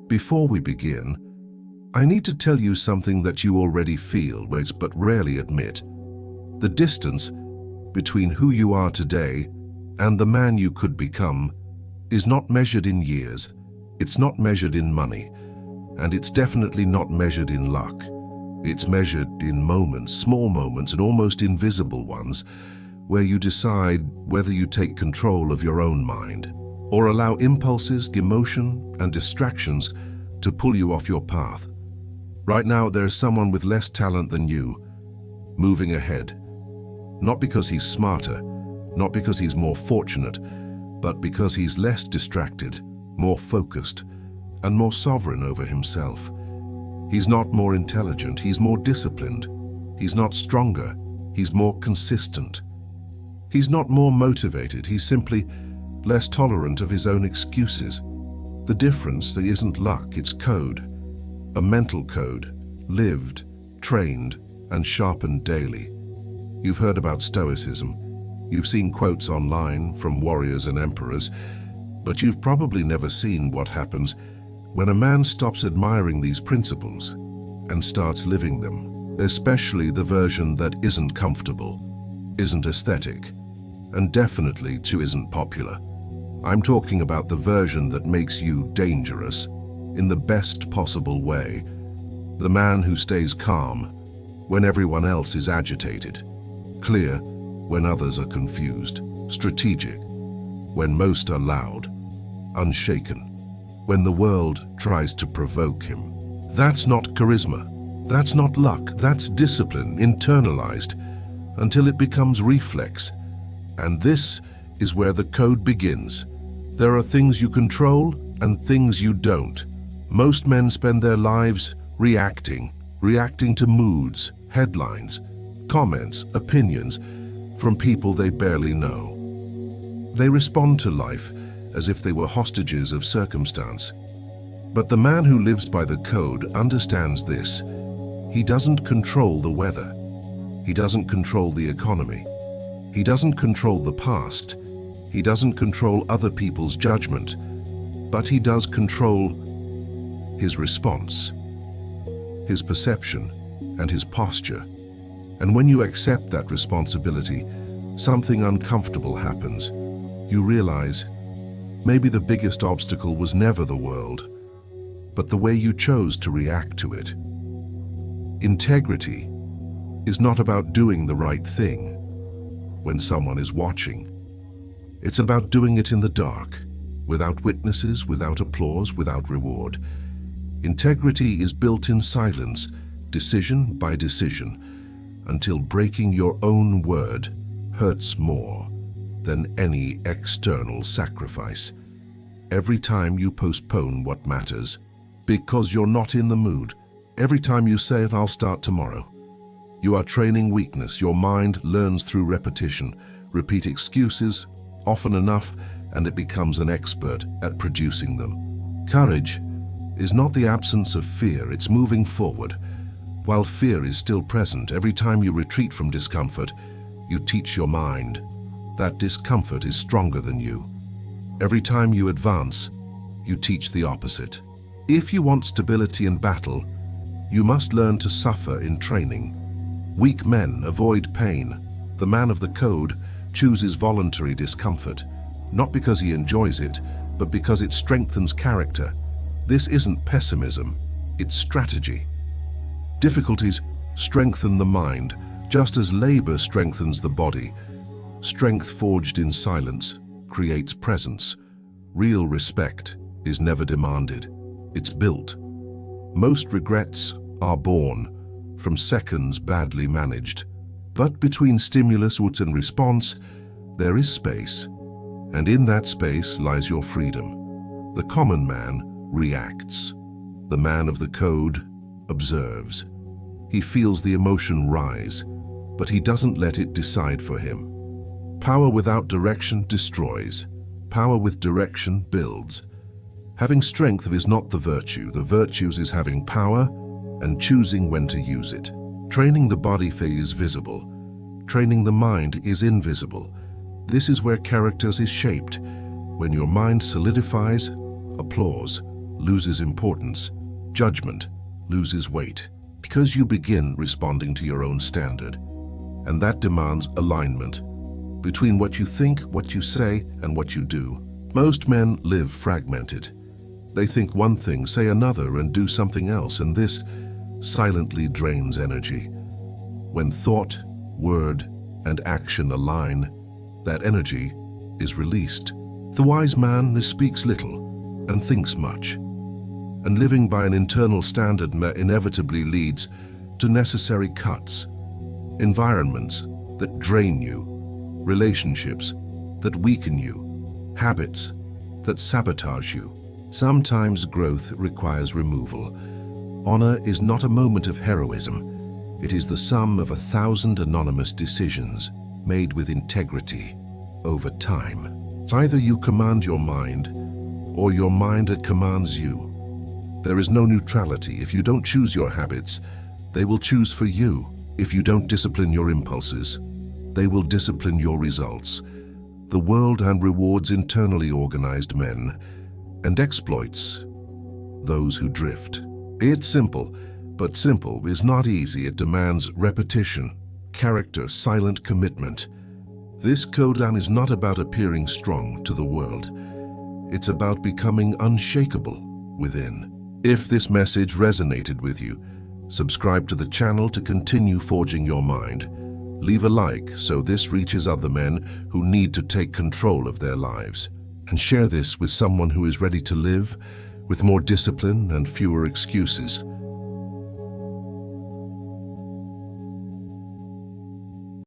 Before we begin, I need to tell you something that you already feel but rarely admit. The distance between who you are today and the man you could become is not measured in years, it's not measured in money, and it's definitely not measured in luck. It's measured in moments, small moments and almost invisible ones, where you decide whether you take control of your own mind or allow impulses, emotion and distractions to pull you off your path. Right now, there is someone with less talent than you, moving ahead. Not because he's smarter, not because he's more fortunate, but because he's less distracted, more focused, and more sovereign over himself. He's not more intelligent, he's more disciplined. He's not stronger, he's more consistent. He's not more motivated, he's simply less tolerant of his own excuses. The difference isn't luck, it's code. A mental code, lived, trained, and sharpened daily. You've heard about Stoicism. You've seen quotes online from warriors and emperors, but you've probably never seen what happens when a man stops admiring these principles and starts living them, especially the version that isn't comfortable, isn't aesthetic, and definitely too isn't popular. I'm talking about the version that makes you dangerous in the best possible way. The man who stays calm when everyone else is agitated, clear when others are confused, strategic when most are loud, unshaken when the world tries to provoke him. That's not charisma, that's not luck, that's discipline internalized until it becomes reflex. And this is where the code begins. There are things you control and things you don't. Most men spend their lives reacting to moods, headlines, comments, opinions from people they barely know. They respond to life as if they were hostages of circumstance. But the man who lives by the code understands this. He doesn't control the weather. He doesn't control the economy. He doesn't control the past. He doesn't control other people's judgment. But he does control his response, his perception, and his posture. And when you accept that responsibility, something uncomfortable happens. You realize maybe the biggest obstacle was never the world, but the way you chose to react to it. Integrity is not about doing the right thing when someone is watching. It's about doing it in the dark, without witnesses, without applause, without reward. Integrity is built in silence, decision by decision, until breaking your own word hurts more than any external sacrifice. Every time you postpone what matters, because you're not in the mood, every time you say I'll start tomorrow, you are training weakness. Your mind learns through repetition. Repeat excuses often enough, and it becomes an expert at producing them. Courage is not the absence of fear, it's moving forward. While fear is still present, every time you retreat from discomfort, you teach your mind that discomfort is stronger than you. Every time you advance, you teach the opposite. If you want stability in battle, you must learn to suffer in training. Weak men avoid pain. The man of the code chooses voluntary discomfort, not because he enjoys it, but because it strengthens character. This isn't pessimism, it's strategy. Difficulties strengthen the mind, just as labor strengthens the body. Strength forged in silence creates presence. Real respect is never demanded, it's built. Most regrets are born from seconds badly managed. But between stimulus and response, there is space. And in that space lies your freedom. The common man reacts. The man of the code observes. He feels the emotion rise, but he doesn't let it decide for him. Power without direction destroys. Power with direction builds. Having strength is not the virtue. The virtues is having power and choosing when to use it. Training the body is visible. Training the mind is invisible. This is where character is shaped. When your mind solidifies, applause loses importance. Judgment loses weight, because you begin responding to your own standard. And that demands alignment between what you think, what you say, and what you do. Most men live fragmented. They think one thing, say another, and do something else, and this silently drains energy. When thought, word, and action align, that energy is released. The wise man speaks little and thinks much. And living by an internal standard inevitably leads to necessary cuts. Environments that drain you, relationships that weaken you, habits that sabotage you. Sometimes growth requires removal. Honor is not a moment of heroism. It is the sum of 1,000 anonymous decisions made with integrity over time. Either you command your mind, or your mind commands you. There is no neutrality. If you don't choose your habits, they will choose for you. If you don't discipline your impulses, they will discipline your results. The world rewards internally organized men and exploits those who drift. It's simple, but simple is not easy. It demands repetition, character, silent commitment. This code is not about appearing strong to the world. It's about becoming unshakable within. If this message resonated with you, subscribe to the channel to continue forging your mind. Leave a like so this reaches other men who need to take control of their lives. And share this with someone who is ready to live with more discipline and fewer excuses.